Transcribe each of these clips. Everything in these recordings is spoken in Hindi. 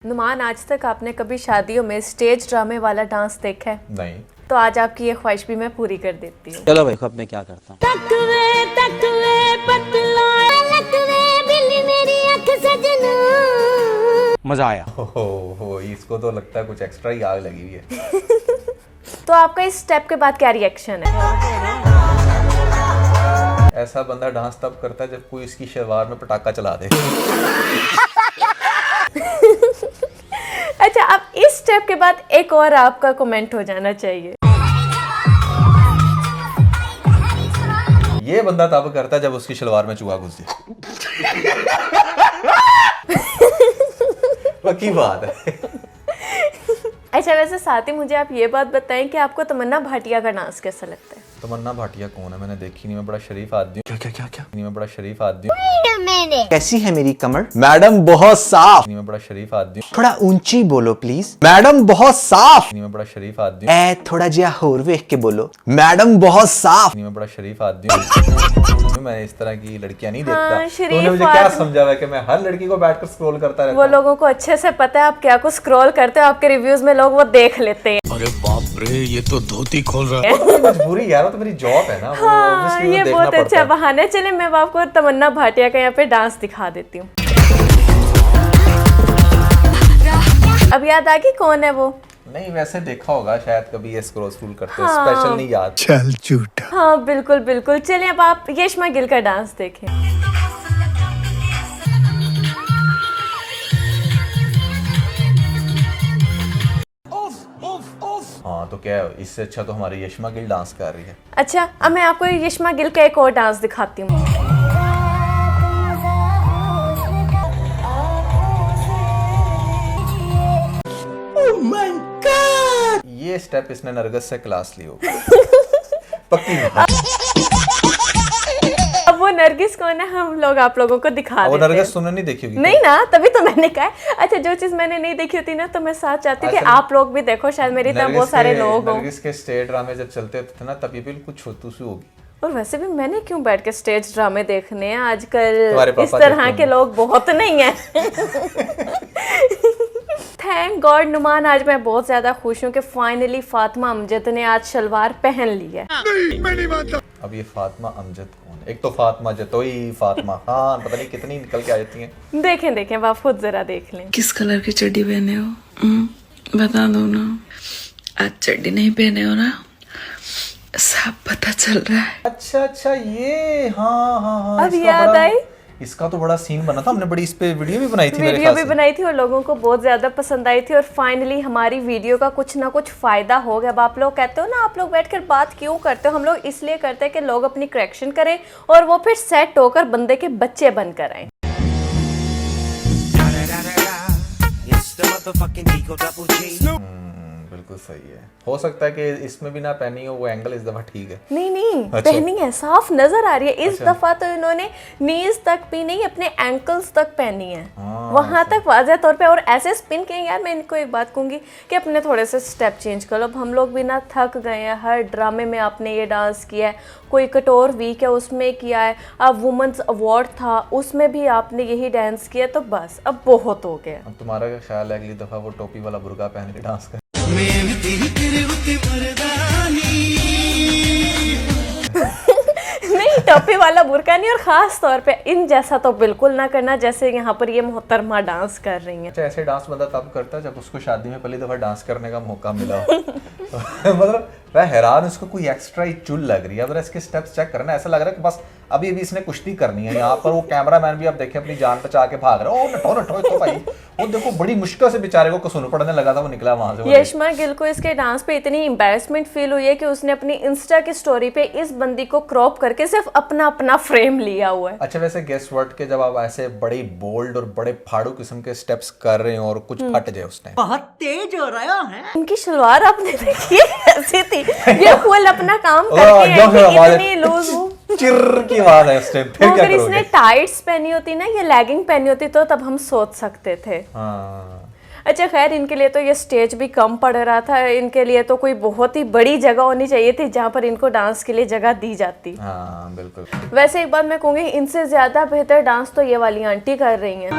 नुमान, आज तक आपने कभी शादियों में स्टेज ड्रामे वाला डांस देखा है? नहीं। तो आज आपकी ये ख्वाहिश भी मैं पूरी कर देती हूँ। चलो भाई, अब मैं क्या करता हूँ। मजा आया। हो इसको तो लगता है कुछ एक्स्ट्रा ही आग लगी हुई है। तो आपका इस स्टेप के बाद क्या रिएक्शन है? ऐसा बंदा डांस तब करता है जब कोई इसकी शलवार में पटाखा चला दे। अच्छा, अब इस स्टेप के बाद एक और आपका कमेंट हो जाना चाहिए। ये बंदा तब करता है जब उसकी शलवार में चूहा घुस जाए। पक्की बात है। अच्छा, वैसे साथ ही मुझे आप ये बात बताएं कि आपको तमन्ना भाटिया का डांस कैसा लगता है? तमन्ना भाटिया कौन है? मैंने देखी नहीं। मैं बड़ा शरीफ आदमी हूँ। क्या मैं बड़ा शरीफ आदमी हूँ। कैसी है मेरी कमर? मैडम बहुत साफ। मैं बड़ा शरीफ आदमी हूँ। थोड़ा ऊंची बोलो प्लीज। मैडम बहुत साफ। मैं बड़ा शरीफ आदमी हूँ। ए थोड़ा जिया होर वेख के बोलो। मैडम बहुत साफ। मैं बड़ा शरीफ आदमी हूँ। मैं इस तरह की लड़कियां नहीं देखता। हाँ, तूने मुझे क्या समझा हुआ है कि मैं हर लड़की को बैठकर स्क्रॉल करता रहता हूँ? वो लोगों को अच्छे से पता है आप क्या कुछ स्क्रॉल करते हो। आपके रिव्यूज में लोग वो देख लेते हैं। अरे बाप रे, ये तो धोती खोल रहा है। मजबूरी यार, वो तो मेरी जॉब है ना। हाँ, ये बहुत अच्छा बहाना है। चले मैं आपको तमन्ना भाटिया का यहाँ पे डांस दिखा देती हूँ। अब याद आ गई कौन है वो? नहीं, वैसे देखा होगा शायद कभी ये स्क्रॉल करते। स्पेशल नहीं याद। चल झूठा। हाँ बिल्कुल बिल्कुल। चलिए अब आप यशमा गिल का डांस देखें। हाँ तो क्या है, इससे अच्छा तो हमारी यशमा गिल डांस कर रही है। अच्छा, अब मैं आपको यशमा गिल का एक और डांस दिखाती हूँ। ये स्टेप इसने नरगिस से क्लास ली होगी। पक्की बात। अब वो नरगिस कौन है, हम लोग आप लोगों को दिखा देते हैं। वो नरगिस तुमने नहीं देखी होगी? नहीं ना, तभी तो मैंने कहा। अच्छा, जो चीज मैंने नहीं देखी होती ना, तो मैं साथ चाहती हूँ कि आप लोग भी देखो। शायद मेरी तरह बहुत सारे लोग हों। नरगिस के स्टेज ड्रामे जब चलते थे ना, तब ये बिल्कुल छोटू सी होगी। और वैसे भी मैंने क्यों बैठ के स्टेज ड्रामे देखने हैं? आजकल इस तरह के लोग बहुत नहीं है। थैंक गॉड नुमान, आज मैं बहुत ज्यादा खुश हूँ कि फाइनली फातिमा अमजद ने आज शलवार पहन ली है। नहीं, मैं नहीं मानता। अब ये फातिमा अमजद कौन है? एक तो फातिमा जतोई, फातिमा खान, पता नहीं कितनी निकल के आ जाती हैं। देखें देखें, आप खुद जरा देख लें। किस कलर की चड्डी पहने हो? बता दो ना। आज चड्डी नहीं पहने हो ना, सब पता चल रहा है। अच्छा, ये हाँ। अब याद आई। इसका तो बड़ा सीन बना था। हमने बड़ी इस पे वीडियो भी बनाई थी। वीडियो भी बनाई थी और लोगों को बहुत ज्यादा पसंद आई थी। और फाइनली हमारी वीडियो का कुछ ना कुछ फायदा हो गया। अब आप लोग कहते हो ना, आप लोग बैठकर बात क्यों करते हो? हम लोग इसलिए करते हैं कि लोग अपनी करेक्शन करें और वो फिर सेट होकर बंदे के बच्चे बनकर आए। बिल्कुल सही है। हो सकता है कि इसमें भी ना पहनी हो, वो एंगल इस दफा ठीक है। नहीं अच्छा। पहनी है, साफ नजर आ रही है। इस दफा तो इन्होंने नीज तक भी नहीं, अपने एंकल्स तक पहनी है। वहां तक वाज़ह तौर पे। और ऐसे स्पिन किए। यार मैं इनको एक बात कहूंगी कि अपने थोड़े से स्टेप चेंज कर लो। अब हम लोग भी ना थक गए हैं। हर ड्रामे में आपने ये डांस किया है। कोई कटोर वीक है उसमें किया है। अब वुमेन्स अवार्ड था उसमें भी आपने यही डांस किया। तो बस अब बहुत हो गया। अब तुम्हारा क्या ख्याल है अगली दफा वो टोपी वाला बुर्का पहन के डांस कर? नहीं, टोपी वाला बुर्का नहीं। और खास तौर पे इन जैसा तो बिल्कुल ना करना जैसे यहाँ पर ये मोहतरमा डांस कर रही हैं। अच्छा, ऐसे डांस बंदा तब करता है जब उसको शादी में पहली दफा डांस करने का मौका मिला। मतलब मैं हैरान, उसको कोई एक्स्ट्रा ही चुल लग रही है। अगर इसके स्टेप्स चेक करना, ऐसा लग रहा है कि बस अभी इसने कुश्ती करनी है। यहाँ पर वो कैमरामैन भी आप देखें अपनी जान बचा के भाग रहा है। ओ नठो तो भाई, वो देखो बड़ी मुश्किल से बेचारे को कसून पड़ने लगा था, वो निकला वहां से। यशमा गिल को इसके डांस पे इतनी एम्बैरेसमेंट फील हुई है कि उसने अपनी इंस्टा की स्टोरी पे इस बंदी को क्रॉप करके सिर्फ अपना फ्रेम लिया हुआ है। अच्छा, वैसे गेस वर्ड के जब आप ऐसे बड़े बोल्ड और बड़े फाड़ू किस्म के स्टेप्स कर रहे हो और कुछ फट जाए उस टाइम, बहुत तेज हो रहा है। इनकी शलवार आपने देखी कैसी थी? ये फुल अपना काम करके इतनी लूज हो। चिर की आवाज है उस टाइम। फिर क्या अगर इसने टाइट्स पहनी होती ना, ये लेगिंग पहनी होती तो तब हम सोच सकते थे। हाँ। अच्छा खैर, इनके लिए तो ये स्टेज भी कम पड़ रहा था। इनके लिए तो कोई बहुत ही बड़ी जगह होनी चाहिए थी जहाँ पर इनको डांस के लिए जगह दी जाती। हाँ बिल्कुल। वैसे एक बात मैं कहूँगी, इनसे ज्यादा बेहतर डांस तो ये वाली आंटी कर रही हैं।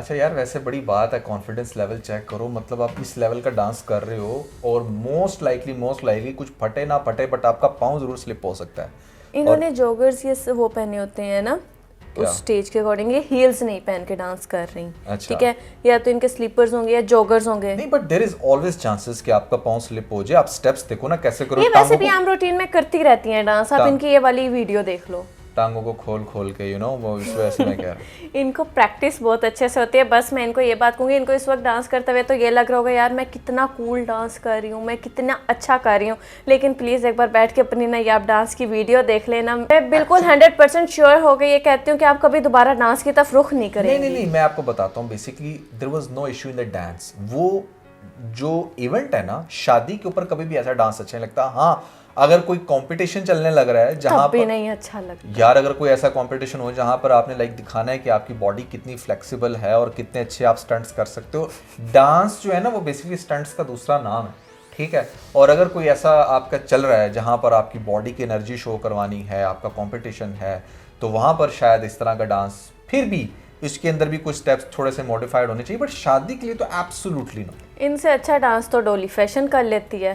अच्छा यार, वैसे बड़ी बात है, कॉन्फिडेंस लेवल चेक करो। मतलब आप इस लेवल का डांस कर रहे हो और मोस्ट लाइकली कुछ फटे ना फटे, बट आपका पाँव जरूर स्लिप हो सकता है। इन्होंने जॉगर्स ये वो पहने होते हैं ना, उस स्टेज के अकॉर्डिंग ये हील्स नहीं पहन के डांस कर रही। अच्छा। ठीक है, या तो इनके स्लीपर्स होंगे या जॉगर्स होंगे। नहीं, but there is always chances कि आपका पाँव स्लिप हो जाए। आप स्टेप्स देखो ना कैसे करो। ये वैसे भी आम रूटीन में करती रहती हैं डांस, आप इनकी ये वाली वीडियो देख लो, टांगों को खोल के, यू नो, वो इस वजह से मैं कह रहा हूँ। इनको प्रैक्टिस बहुत अच्छे से होती है। बस मैं इनको ये बात कहूँगी, इनको इस वक्त डांस करते हुए तो ये लग रहा होगा यार मैं कितना कूल डांस कर रही हूँ, मैं कितना अच्छा कर रही हूँ, लेकिन प्लीज़ एक बार बैठ के अपनी ना ये आप डांस की वीडियो देख लेना। मैं बिल्कुल 100% श्योर हो गई ये कहती हूँ कि आप कभी दोबारा डांस की तरफ रुख नहीं करेंगे। नहीं, मैं आपको बताता हूँ। Basically there was no issue in the dance. वो जो इवेंट है ना, शादी के ऊपर कभी भी ऐसा डांस अच्छा नहीं लगता। हाँ, अगर कोई कंपटीशन चलने लग रहा है जहां तब भी पर नहीं अच्छा लगता यार, अगर कोई ऐसा कंपटीशन हो जहां पर आपने लाइक दिखाना है कि आपकी बॉडी कितनी फ्लेक्सिबल है और कितने अच्छे आप स्टंट्स कर सकते हो। डांस जो है ना, वो बेसिकली स्टंट्स का दूसरा नाम है, ठीक है। और अगर कोई ऐसा आपका चल रहा है जहां पर आपकी बॉडी की एनर्जी शो करवानी है, आपका कंपटीशन है, तो वहां पर शायद इस तरह का डांस, फिर भी इसके अंदर भी कुछ स्टेप्स थोड़े से मॉडिफाइड होने चाहिए, बट शादी के लिए तो एब्सोल्युटली नो। इनसे अच्छा डांस तो डोली फैशन कर लेती है।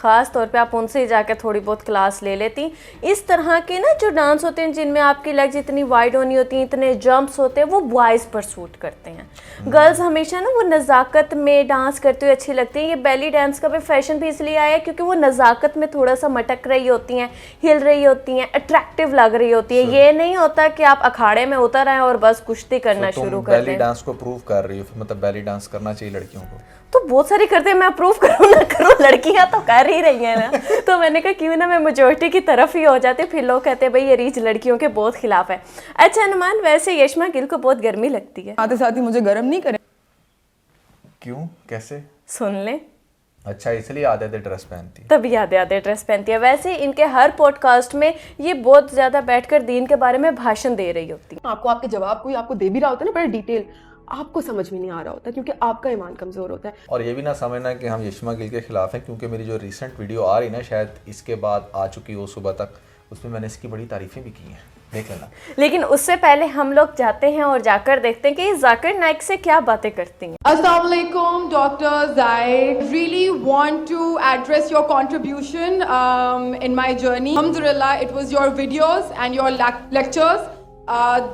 ख़ास तौर पे आप उनसे ही जाकर थोड़ी बहुत क्लास ले लेती। इस तरह के ना जो डांस होते हैं जिनमें आपकी लेग्स इतनी वाइड होनी होती हैं, इतने जंप्स होते हैं, वो बॉयज़ पर सूट करते हैं। गर्ल्स हमेशा ना वो नज़ाकत में डांस करते हुए अच्छी लगती हैं। ये बेली डांस का भी फैशन भी इसलिए आया है क्योंकि वो नज़ाकत में थोड़ा सा मटक रही होती हैं, हिल रही होती हैं, अट्रैक्टिव लग रही होती है। ये नहीं होता कि आप अखाड़े में उतर आए और बस कुश्ती करना शुरू कर दें। बेली डांस को प्रूव कर रही हो, मतलब बेली डांस करना चाहिए लड़कियों को। तो बहुत सारी करते हैं, मैं अप्रूव करूँ ना करूँ, लड़कियां तो कर ही रही हैं ना। तो मैंने कहा क्यों ना मैं मेजोरिटी की तरफ ही हो जाती। फिर लोग कहते हैं भाई ये रीच लड़कियों के बहुत खिलाफ है। अच्छा अनुमान, वैसे यशमा गिल को बहुत गर्मी लगती है। साथ ही मुझे गर्म नहीं करे। क्यों, कैसे? सुन ले। अच्छा, इसलिए आधे ड्रेस पहनती है। तभी आधे ड्रेस पहनती है। वैसे इनके हर पॉडकास्ट में ये बहुत ज्यादा बैठकर दीन के बारे में भाषण दे रही होती है। आपको आपके जवाब कोई आपको दे भी रहा होता है ना, बड़े डिटेल, आपको समझ में नहीं आ रहा होता क्योंकि आपका ईमान कमजोर होता है। और ये भी ना समझना कि हम यशमा गिल के खिलाफ हैं, क्योंकि मेरी जो रिसेंट वीडियो आ रही ना, शायद इसके बाद आ चुकी हो सुबह तक, उसमें मैंने इसकी बड़ी तारीफें भी की हैं, देख लेना। लेकिन उससे पहले हम लोग जाते हैं और जाकर देखते हैं कि जाकिर नाइक से क्या बातें करती हैं। Assalamualaikum, doctors. I really want to address your contribution in my journey. Alhamdulillah, it was your videos and your lectures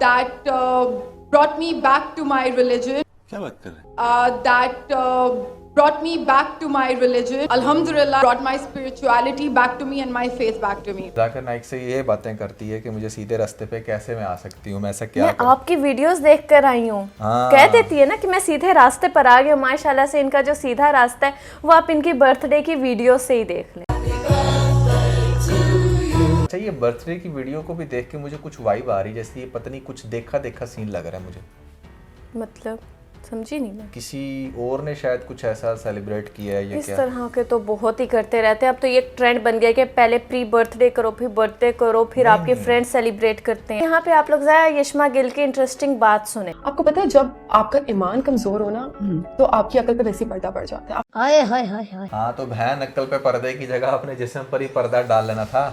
that brought me back to my religion. क्या बात कर रहे हैं? That brought me back to my religion. Alhamdulillah, brought my spirituality back to me and my faith back to me. Zakir Naik से ये बातें करती है कि मुझे सीधे रास्ते पे कैसे मैं आ सकती हूँ, मैं ऐसा क्या मैं करूँ। आपकी वीडियोस देख कर आई हूँ। हाँ। कह देती है ना कि मैं सीधे रास्ते पर आ गई हूँ। माशाल्लाह से इनका जो सीधा रास्ता है वो आप इनकी बर्थडे की वीडियो से ही देख लें। अच्छा, ये बर्थडे की वीडियो को भी देख के मुझे कुछ वाइब आ रही है, जैसे ये पता नहीं कुछ देखा सीन लग रहा है मुझे। मतलब समझी नहीं मैं। किसी और ने शायद कुछ ऐसा सेलिब्रेट किया है, ये इस क्या? तरह के तो बहुत ही करते रहते हैं। अब तो ये ट्रेंड बन गया कि पहले प्री बर्थडे करो, फिर बर्थडे करो, फिर आपके फ्रेंड्स सेलिब्रेट करते हैं। यहाँ पे आप लोग जरा यशमा गिल की इंटरेस्टिंग बात सुने। आपको पता है जब आपका ईमान कमजोर हो ना तो आपकी अकल पे वैसी पर्दा पड़ जाता है। हाँ, तो बहन अक्ल पे पर्दे की जगह अपने जिस्म पर ही पर्दा डाल लेना था।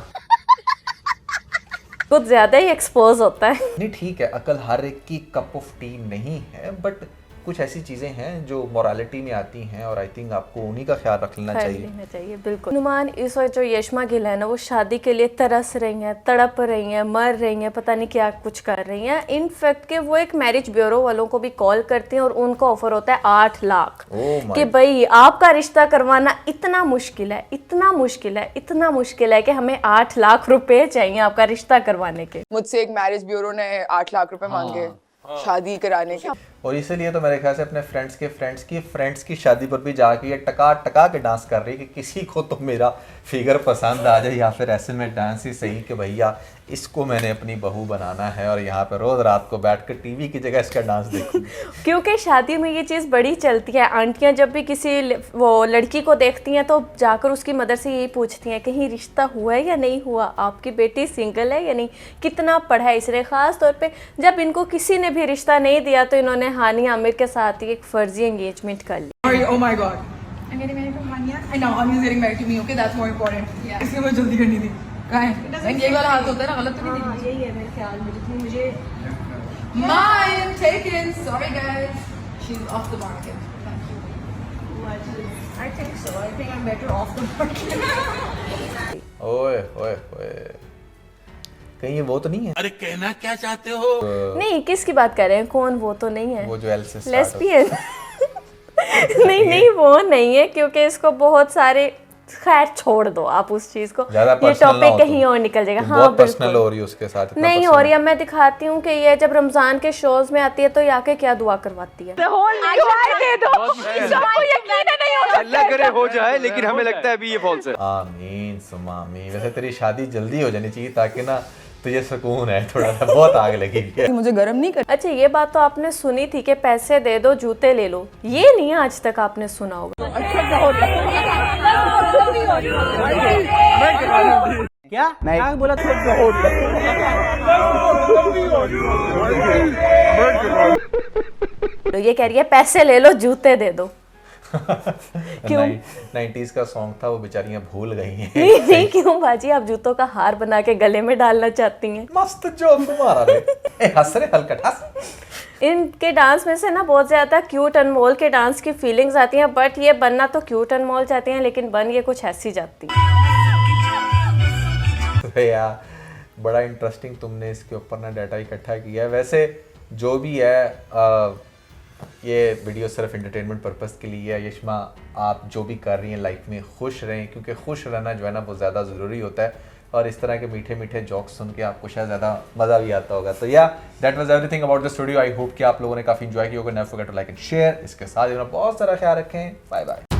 कुछ ज्यादा ही एक्सपोज होता है। नहीं, ठीक है, अकल हर एक की कप ऑफ टी नहीं है, बट कुछ ऐसी चीजें हैं जो मोरालिटी में आती हैं और आई थिंक आपको उन्हीं का ख्याल रख लेना चाहिए। बिल्कुल। नुमान, इस वक्त जो यशमा गिल है ना, वो शादी के लिए तरस रही हैं, तड़प रही हैं, मर रही हैं, पता नहीं क्या कुछ कर रही हैं। इनफैक्ट कि वो एक मैरिज ब्यूरो वालों को भी कॉल करती हैं और उनका ऑफर होता है 8 लाख कि भाई आपका रिश्ता करवाना इतना मुश्किल है, इतना मुश्किल है, इतना मुश्किल है कि हमें 8 लाख रुपए चाहिए आपका रिश्ता करवाने के। मुझसे एक मैरिज ब्यूरो ने 8 लाख रुपए मांगे शादी कराने के। और इसीलिए तो मेरे ख्याल से अपने फ्रेंड्स की शादी पर भी जाके ये टका के डांस कर रही है कि किसी को तो मेरा फिगर पसंद आ जाए, या फिर ऐसे में डांस ही सही कि भैया इसको मैंने अपनी बहू बनाना है और यहाँ पे रोज रात को बैठकर टीवी की जगह इसका डांस देखूं। क्योंकि शादी में ये चीज़ बड़ी चलती है। आंटियाँ जब भी किसी वो लड़की को देखती हैं तो जाकर उसकी मदर से यही पूछती हैं कहीं रिश्ता हुआ है या नहीं हुआ, आपकी बेटी सिंगल है या नहीं, कितना पढ़ा है इसने। ख़ास तौर पे जब इनको किसी ने भी रिश्ता नहीं दिया तो इन्होंने हानिया आमिर के साथ ही एक फर्जी एंगेजमेंट कर ली। Oh my God. I'm getting married to Hania. I know. I'm just getting married to me. Okay, that's more important. Yeah. इसलिए मुझे जल्दी करनी थी। यही वाला हाथ होता है ना, गलत तो नहीं थी? यही है मेरे ख्याल में, जितनी मुझे Mine taken. Sorry guys, she's off the market. I think so. I think I'm better off the market. ओए ओए ओए, कहीं ये वो तो नहीं है? अरे कहना क्या चाहते हो? नहीं, किसकी बात कर रहे हैं? कौन? वो तो नहीं है वो जो एल से start लेस्बियन। नहीं नहीं, वो नहीं है, क्योंकि इसको बहुत सारे, खैर छोड़ दो आप उस चीज को, ज़्यादा ये personal ना टॉपिक हो कहीं तुम। और निकल जाएगा। तुम हाँ बहुत पर्सनल बिल्कुल हो रही है उसके साथ, इतना नहीं personal। हो रही है। मैं दिखाती हूँ कि ये जब रमजान के शोज में आती है तो ये आके क्या दुआ करवाती है। अल्लाह करे हो जाए, लेकिन हमें लगता है अभी ये फॉल्स है। आमीन सुमा आमीन। वैसे तेरी शादी जल्दी हो जानी चाहिए ताकि ना तुझे सुकून है, थोड़ा सा बहुत आग लगी है। मुझे गर्म नहीं कर। अच्छा, ये बात तो आपने सुनी थी कि पैसे दे दो जूते ले लो, ये नहीं आज तक आपने सुना होगा। क्या मैं बोला तो ये कह रही है पैसे ले लो जूते दे दो। क्यों? 90s का सॉन्ग था, वो बेचारियां भूल गई हैं। नहीं नहीं, क्यों बाजी, आप जूतों का हार बना के गले में डालना चाहती हैं? मस्त जो तुम्हारा रे। ए हंस रे, हलकट हंस। इनके डांस में से ना बहुत ज्यादा क्यूट अनमोल के डांस की फीलिंग्स आती हैं, बट ये बनना तो क्यूट अनमोल चाहती हैं, लेकिन बन ये कुछ ऐसी जाती है। यार बड़ा इंटरेस्टिंग तुमने इसके ऊपर ना डाटा इकट्ठा किया है। वैसे जो भी है ये वीडियो सिर्फ एंटरटेनमेंट पर्पस के लिए है। यशमा, आप जो भी कर रही हैं लाइफ में खुश रहें, क्योंकि खुश रहना जो है ना वो ज़्यादा ज़रूरी होता है, और इस तरह के मीठे मीठे जोक्स सुन के आपको शायद ज़्यादा मज़ा भी आता होगा। तो yeah that was everything about the studio. I hope कि आप लोगों ने काफ़ी इंजॉय किया होगा। Never forget to like and share. इसके साथ ही अपना बहुत सारा ख्याल रखें। Bye bye.